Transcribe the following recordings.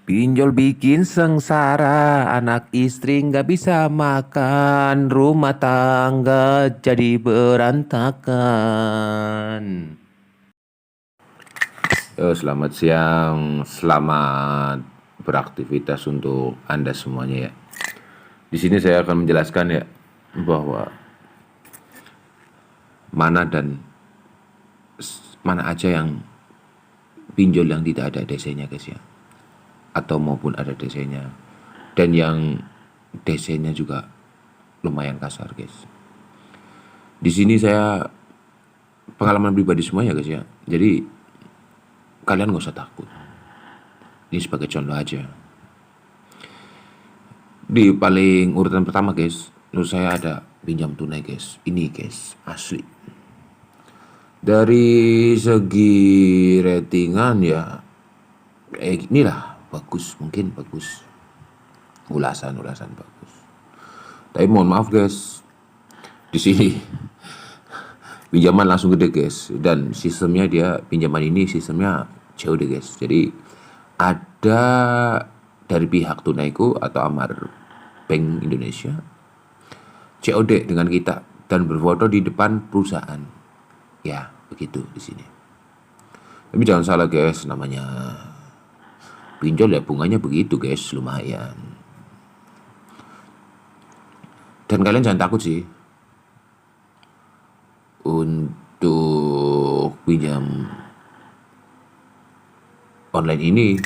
Pinjol bikin sengsara, anak istri nggak bisa makan, rumah tangga jadi berantakan. Selamat siang, selamat beraktivitas untuk Anda semuanya ya. Di sini saya akan menjelaskan ya bahwa mana dan mana aja yang pinjol yang tidak ada DC-nya guys ya, atau maupun ada DC-nya, dan yang DC-nya juga lumayan kasar guys. Di sini saya pengalaman pribadi semua ya guys ya. Jadi kalian gak usah takut. Ini sebagai contoh aja. Di paling urutan pertama guys, menurut saya ada pinjam tunai guys. Ini guys, asli. Dari segi ratingan ya, inilah bagus, mungkin bagus. Ulasan bagus. Tapi mohon maaf guys, di sini pinjaman langsung gede guys, dan sistemnya dia pinjaman ini sistemnya COD guys. Jadi ada dari pihak Tunaiku atau Amar Bank Indonesia COD dengan kita dan berfoto di depan perusahaan. Ya, begitu di sini. Tapi jangan salah guys, namanya pinjol ya bunganya begitu guys, lumayan. Dan kalian jangan takut sih untuk pinjam online ini.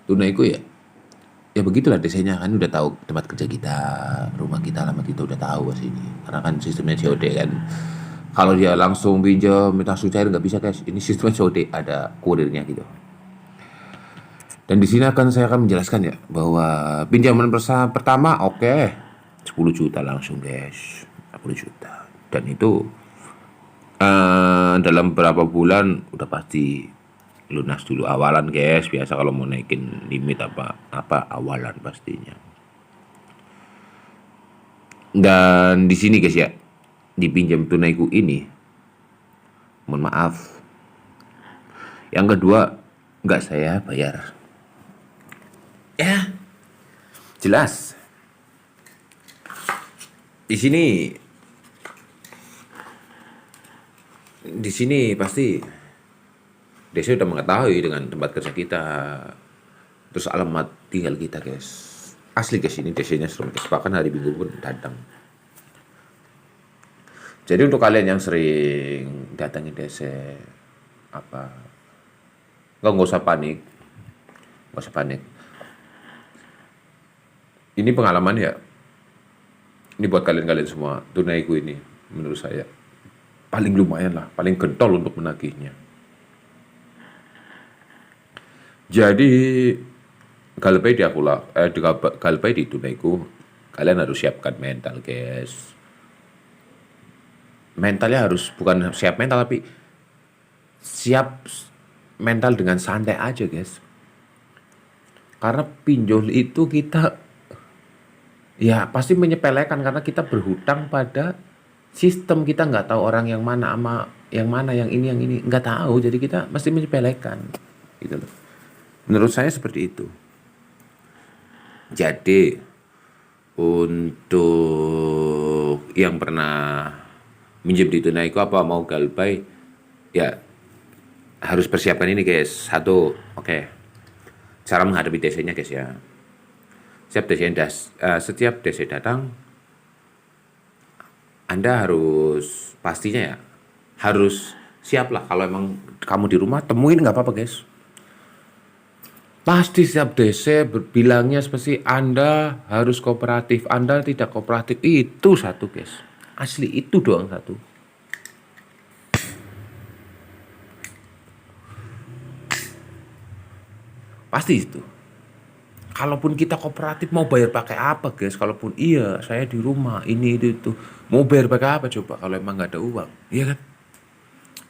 Tunaiku ya begitulah desainnya, kan udah tahu tempat kerja kita, rumah kita, alamat kita udah tahu pas ini, karena kan sistemnya COD kan. Kalau dia langsung pinjam langsung cair nggak bisa guys, ini sistemnya COD, ada kurirnya gitu. Dan di sini saya akan menjelaskan ya bahwa pinjaman pertama oke, 10 juta langsung guys, 10 juta, dan itu dalam beberapa bulan udah pasti lunas dulu awalan guys. Biasa kalau mau naikin limit apa awalan pastinya. Dan di sini guys ya, di pinjam tunaiku ini, mohon maaf, yang kedua nggak saya bayar ya, jelas. Di sini pasti DC udah mengetahui dengan tempat kerja kita, terus alamat tinggal kita guys. Asli guys, ini DC-nya serem guys, bahkan hari Minggu pun datang. Jadi untuk kalian yang sering datangin DC nggak usah panik, Ini pengalaman ya, ini buat kalian semua. Tunaiku ini menurut saya paling lumayan lah, paling gentol untuk menagihnya. Jadi Galpay di Tunaiku, kalian harus siapkan mental guys. Mentalnya harus bukan siap mental, tapi siap mental dengan santai aja guys. Karena pinjol itu kita ya pasti menyepelekan, karena kita berhutang pada sistem. Kita nggak tahu orang yang mana sama yang mana, yang ini nggak tahu, jadi kita mesti menyepelekan gitu loh. Menurut saya seperti itu. Jadi untuk yang pernah minjem di Tunaiku apa mau Galpay ya harus persiapkan ini guys. Satu, oke. Cara menghadapi DC-nya guys ya. Setiap DC datang, Anda harus pastinya ya harus siap lah. Kalau emang kamu di rumah, temuin nggak apa-apa guys. Pasti setiap DC bilangnya seperti Anda harus kooperatif, Anda tidak kooperatif. Itu satu guys, asli itu doang satu. Pasti itu. Kalaupun kita kooperatif, mau bayar pakai apa guys? Kalaupun iya saya di rumah ini itu mau bayar pakai apa coba kalau emang nggak ada uang, iya kan?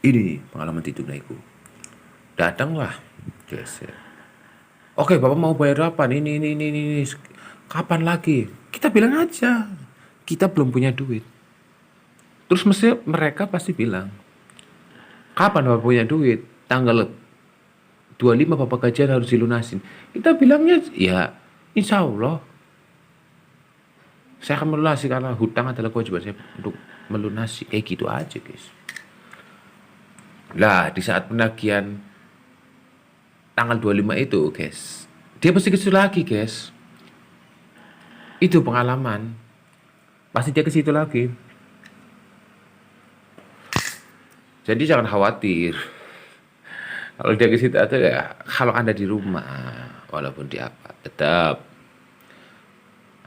Ini pengalaman di Tunaiku. Datanglah guys ya. Oke, Bapak mau bayar apa? Ini. Kapan lagi? Kita bilang aja, kita belum punya duit. Terus mereka pasti bilang, kapan Bapak punya duit? Tanggal 25 Bapak gajian harus dilunasin. Kita bilangnya ya insya Allah saya akan melunasi karena hutang adalah kewajiban saya untuk melunasi. Kayak gitu aja guys. Lah di saat penagihan tanggal 25 itu guys, dia pasti ke situ lagi guys. Itu pengalaman. Pasti dia ke situ lagi. Jadi jangan khawatir. Kalau dia ke situ atau ya, kalau Anda di rumah, walaupun di apa, tetap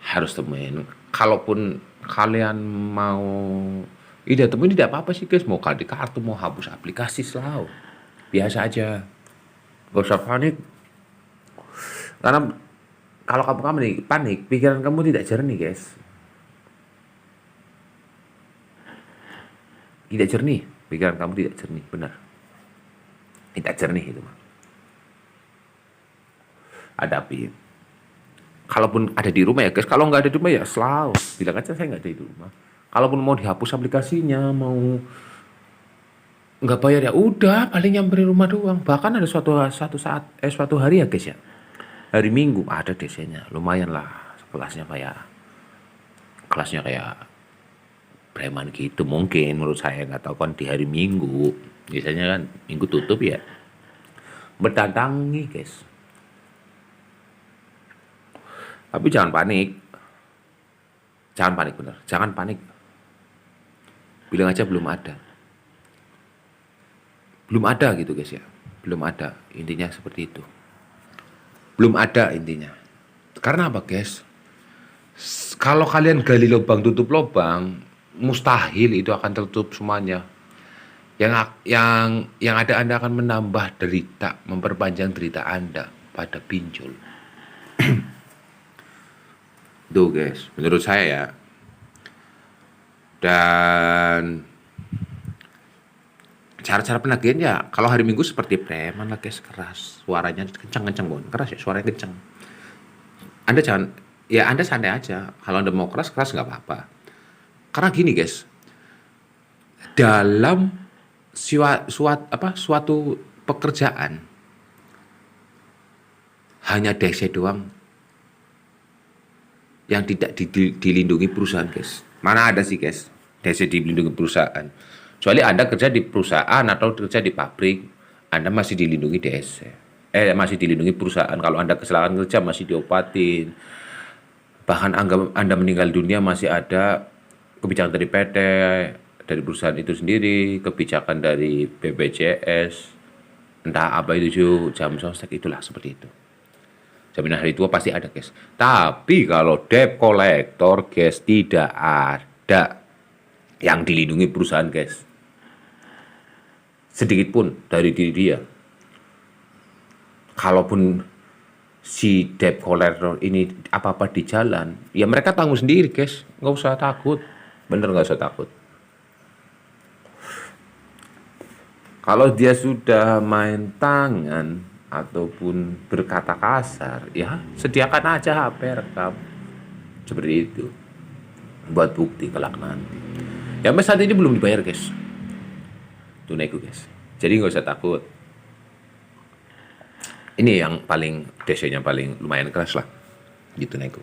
harus temuin. Kalaupun kalian mau, tidak temuin tidak apa-apa sih guys. Mau ganti kartu, mau hapus aplikasi selalu. Biasa aja. Gak usah panik. Karena kalau kamu nih panik, pikiran kamu tidak jernih guys. Tidak jernih, pikiran kamu tidak jernih, benar. Tidak jernih itu mah. Hadapi. Kalaupun ada di rumah ya guys, kalau nggak ada di rumah ya selalu bilang aja saya nggak ada di rumah. Kalaupun mau dihapus aplikasinya, mau nggak bayar ya udah, paling nyamperin rumah doang. Bahkan ada suatu hari ya guys ya, hari Minggu ada DC-nya, lumayan lah kelasnya kayak preman gitu mungkin menurut saya, nggak tahu kan di hari Minggu. Biasanya kan Minggu tutup ya. Berdatangi guys. Tapi jangan panik. Jangan panik bener. Jangan panik. Bilang aja belum ada. Belum ada gitu guys ya. Belum ada. Intinya seperti itu. Belum ada intinya. Karena apa guys? Kalau kalian gali lubang tutup lubang, mustahil itu akan tertutup semuanya. Yang ada Anda akan menambah derita, memperpanjang derita Anda pada pinjol. Tuh guys, menurut saya ya. Dan cara-cara penagihan ya, kalau hari Minggu seperti preman lah guys, keras. Suaranya kencang-kencang bon, keras ya, suaranya kencang. Anda jangan, ya Anda santai aja. Kalau Anda mau keras nggak apa-apa. Karena gini guys, dalam suatu pekerjaan hanya DC doang yang tidak dilindungi perusahaan guys. Mana ada sih guys DC dilindungi perusahaan? Kecuali Anda kerja di perusahaan atau kerja di pabrik, Anda masih dilindungi DC. Masih dilindungi perusahaan. Kalau Anda kecelakaan kerja masih diopatin. Bahkan Anda meninggal dunia masih ada kebijakan dari PT, dari perusahaan itu sendiri, kebijakan dari BPJS, entah apa itu, jam sostek, itulah seperti itu. Jaminan hari tua pasti ada guys. Tapi kalau debt collector guys, tidak ada yang dilindungi perusahaan guys. Sedikit pun dari diri dia. Kalaupun si debt collector ini apa-apa di jalan, ya mereka tanggung sendiri guys. Nggak usah takut. Bener nggak usah takut. Kalau dia sudah main tangan ataupun berkata kasar, ya sediakan aja HP rekam. Seperti itu. Buat bukti kelak nanti. Ya sampai saat ini belum dibayar guys. Tunaiku guys. Jadi nggak usah takut. Ini yang paling DC-nya paling lumayan keras lah. Gitu Nego.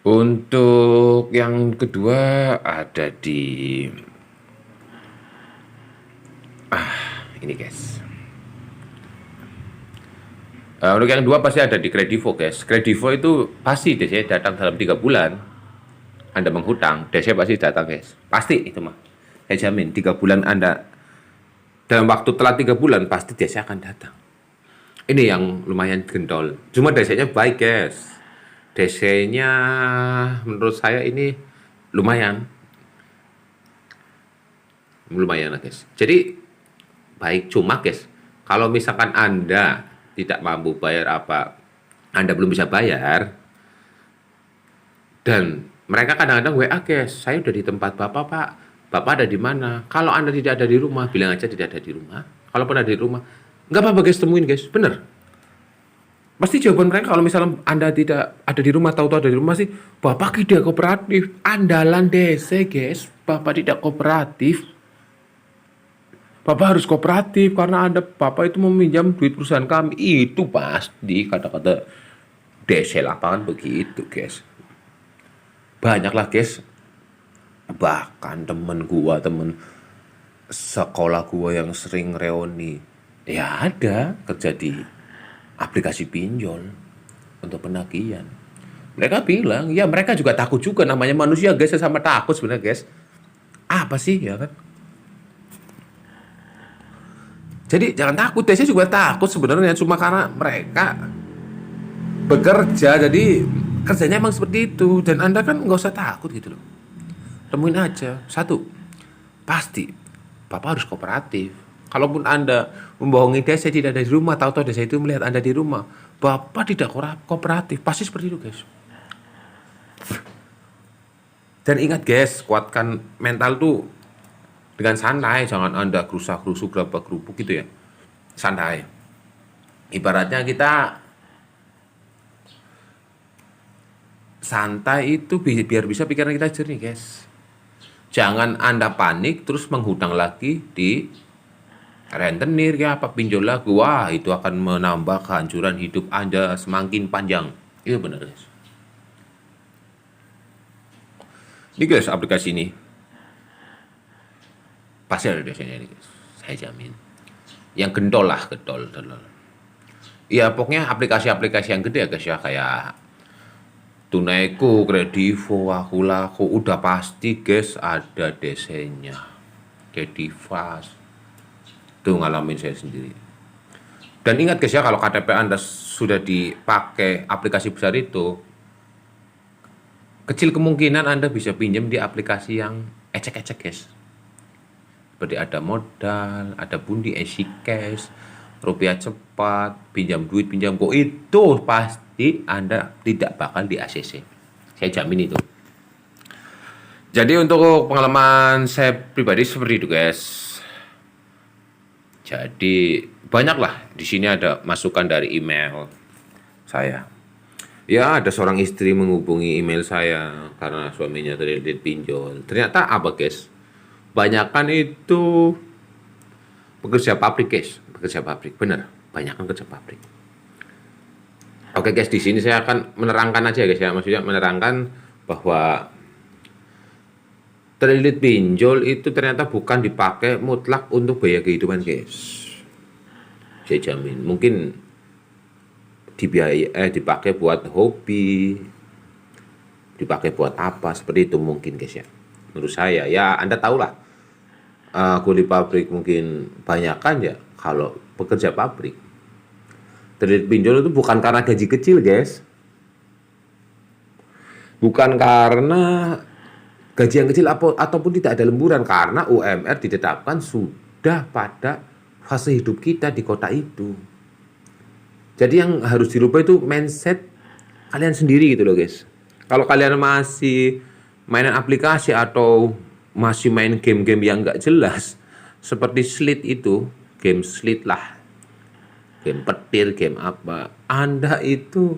Untuk yang kedua ada di ini guys. Untuk yang kedua pasti ada di Kredivo guys. Kredivo itu pasti DC datang dalam 3 bulan. Anda menghutang, DC pasti datang guys. Pasti itu mah. Saya jamin 3 bulan Anda dalam waktu telat 3 bulan pasti DC akan datang. Ini yang lumayan gendol. Cuma DC-nya baik guys. DC-nya menurut saya ini lumayan lah guys. Jadi baik, cuma guys, kalau misalkan Anda tidak mampu bayar apa, Anda belum bisa bayar, dan mereka kadang-kadang WA guys, saya udah di tempat Bapak Pak, Bapak ada di mana? Kalau Anda tidak ada di rumah, bilang aja tidak ada di rumah. Kalaupun ada di rumah, nggak apa-apa guys, temuin guys, bener. Pasti jawaban mereka kalau misalnya Anda tidak ada di rumah, tahu-tahu ada di rumah sih, Bapak tidak kooperatif, andalan DC guys, Bapak tidak kooperatif. Bapak harus kooperatif karena Bapak itu meminjam duit perusahaan kami. Itu pasti kata-kata DC lapangan begitu, guys. Banyak lah, guys. Bahkan temen sekolah gua yang sering reuni, ya ada kerja di aplikasi pinjol untuk penagihan. Mereka bilang, ya mereka juga takut juga, namanya manusia guys, sama takut sebenarnya guys. Apa sih ya kan? Jadi jangan takut, saya juga takut sebenarnya, cuma karena mereka bekerja, jadi kerjanya emang seperti itu. Dan Anda kan nggak usah takut gitu loh. Temuin aja. Satu, pasti Bapak harus kooperatif. Kalaupun Anda membohongi desa tidak ada di rumah, tahu-tahu desa itu melihat Anda di rumah, Bapak tidak kooperatif. Pasti seperti itu guys. Dan ingat guys, kuatkan mental tuh dengan santai, jangan Anda gerusak-gerusuk, gerabak-gerubuk gitu ya. Santai. Ibaratnya kita santai itu biar bisa pikiran kita jernih, guys. Jangan Anda panik terus menghutang lagi di rentenir ya apa pinjol lagi. Wah, itu akan menambah kehancuran hidup Anda semakin panjang. Itu benar, guys. Ini guys, aplikasi ini pasti ada dosanya ini guys, saya jamin. Yang gendol lah, gedol. Ya pokoknya aplikasi-aplikasi yang gede ya guys ya, kayak Tunaiku, Kredivo, Aku Laku, udah pasti guys ada desainnya. Kredivas, itu ngalamin saya sendiri. Dan ingat guys ya, kalau KTP Anda sudah dipakai aplikasi besar itu, kecil kemungkinan Anda bisa pinjam di aplikasi yang ecek-ecek guys. Seperti ada modal, ada bundi, easy cash, rupiah cepat, pinjam duit, pinjam go, itu pasti Anda tidak bakal di ACC. Saya jamin itu. Jadi untuk pengalaman saya pribadi seperti itu guys. Jadi banyaklah di sini ada masukan dari email saya. Ya ada seorang istri menghubungi email saya karena suaminya terlilit pinjol. Ternyata apa guys? Banyakan itu pekerja pabrik guys, pekerja pabrik, bener, banyakan kerja pabrik. Oke guys, di sini saya akan menerangkan aja guys ya, maksudnya menerangkan bahwa terlilit pinjol itu ternyata bukan dipakai mutlak untuk biaya kehidupan guys. Saya jamin, mungkin dipakai buat hobi, dipakai buat apa, seperti itu mungkin guys ya. Menurut saya, ya Anda tahulah. Kuli pabrik mungkin banyakan ya, kalau pekerja pabrik terlilit pinjol itu bukan karena gaji kecil guys, bukan karena gaji yang kecil ataupun tidak ada lemburan, karena UMR ditetapkan sudah pada fase hidup kita di kota itu. Jadi yang harus dirubah itu mindset kalian sendiri gitu loh guys. Kalau kalian masih mainan aplikasi atau masih main game-game yang nggak jelas, seperti Slate itu, game Slate lah, game petir, game apa, Anda itu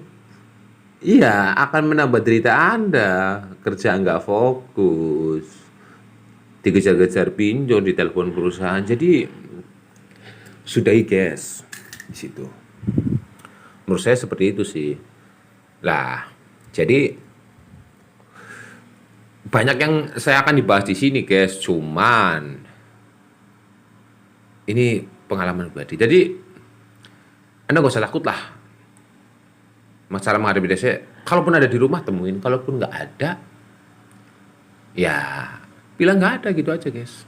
iya akan menambah derita Anda, kerja nggak fokus, dikejar-kejar pinjol, di telepon perusahaan. Jadi sudahi guys di situ. Menurut saya seperti itu sih. Lah, jadi banyak yang saya akan dibahas di sini guys, cuman ini pengalaman pribadi. Jadi Anda gak usah takut lah masalah menghadapi desa. Kalaupun ada di rumah temuin, kalaupun nggak ada, ya bilang nggak ada gitu aja guys.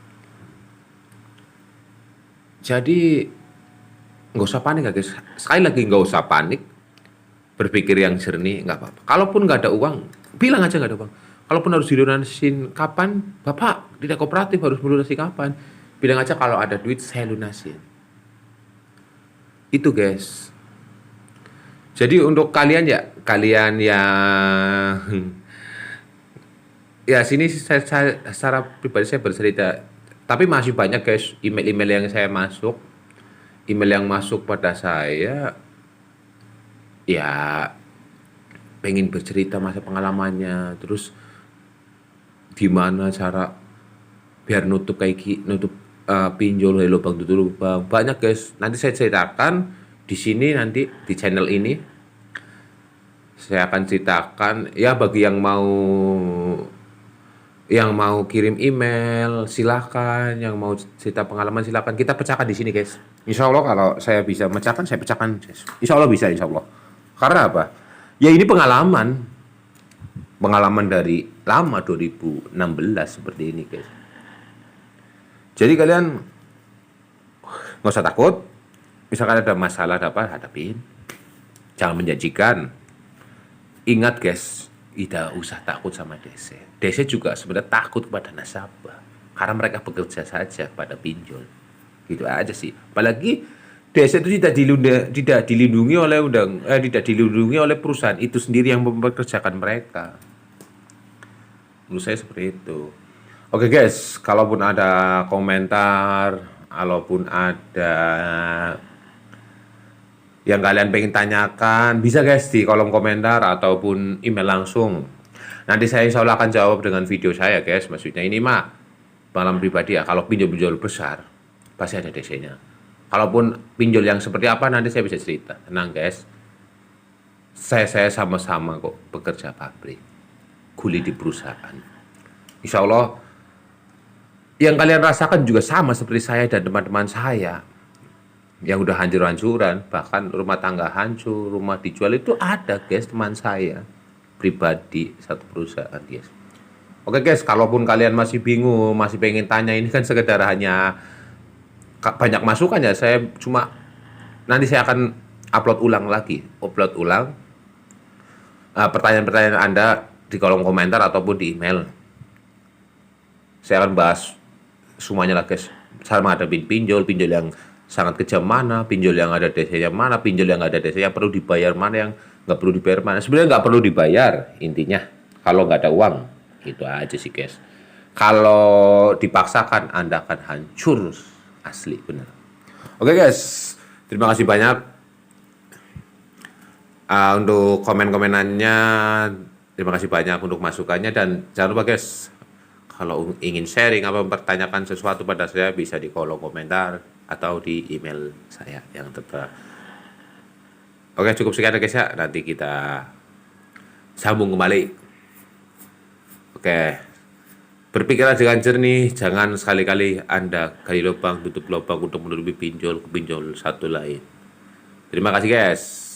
Jadi nggak usah panik ya guys. Sekali lagi nggak usah panik, berpikir yang jernih, nggak apa-apa. Kalaupun nggak ada uang, bilang aja nggak ada uang. Kalaupun harus dilunasin kapan, Bapak tidak kooperatif harus melunasi kapan, bilang aja kalau ada duit saya lunasin. Itu guys. Jadi untuk kalian yang ya sini saya secara pribadi saya bercerita, tapi masih banyak guys email-email yang masuk pada saya, ya pengen bercerita masa pengalamannya, terus gimana cara biar nutup pinjol dari lubang tutup lubang. Banyak guys. Nanti saya ceritakan di sini, nanti di channel ini saya akan ceritakan ya, bagi yang mau kirim email silakan, yang mau cerita pengalaman silakan, kita pecahkan di sini guys. Insya Allah kalau saya bisa pecahkan, saya pecahkan guys. Insya Allah bisa, insya Allah. Karena apa? Ya ini pengalaman dari lama 2016 seperti ini guys. Jadi kalian nggak usah takut. Misalkan ada masalah, hadapin. Jangan menjanjikan. Ingat guys, tidak usah takut sama DC. DC juga sebenarnya takut kepada nasabah. Karena mereka bekerja saja pada pinjol. Gitu aja sih. Apalagi DC itu tidak dilindungi oleh tidak dilindungi oleh perusahaan itu sendiri yang mempekerjakan mereka. Menurut saya seperti itu. Oke guys, kalaupun ada komentar, kalaupun ada yang kalian pengen tanyakan, bisa guys di kolom komentar ataupun email langsung. Nanti saya insya Allah akan jawab dengan video saya guys. Maksudnya ini mah pengalaman pribadi ya. Kalau pinjol-pinjol besar, pasti ada DC-nya. Kalaupun pinjol yang seperti apa, nanti saya bisa cerita. Tenang guys. Saya sama-sama kok bekerja pabrik. Kuli di perusahaan. Insya Allah yang kalian rasakan juga sama seperti saya dan teman-teman saya yang udah hancur-hancuran, bahkan rumah tangga hancur, rumah dijual, itu ada guys, teman saya pribadi satu perusahaan guys. Oke guys, kalaupun kalian masih bingung, masih pengen tanya, ini kan sekedar hanya banyak masukan ya, saya cuma nanti saya akan upload ulang pertanyaan-pertanyaan Anda di kolom komentar ataupun di email. Saya akan bahas semuanya lah guys, saya menghadapi pinjol yang sangat kejam mana, pinjol yang ada DC-nya mana, pinjol yang ada DC yang perlu dibayar mana, yang nggak perlu dibayar mana. Sebenarnya nggak perlu dibayar intinya, kalau nggak ada uang. Itu aja sih guys. Kalau dipaksakan Anda akan hancur, asli bener. Oke guys, terima kasih banyak untuk komen-komenannya. Terima kasih banyak untuk masukannya, dan jangan lupa guys, kalau ingin sharing apa mempertanyakan sesuatu pada saya, bisa di kolom komentar atau di email saya yang tertera. Oke, cukup sekian guys ya. Nanti kita sambung kembali. Oke. Berpikirlah dengan jernih, jangan sekali-kali Anda gali lubang, tutup lubang untuk menutupi pinjol satu lain. Terima kasih guys.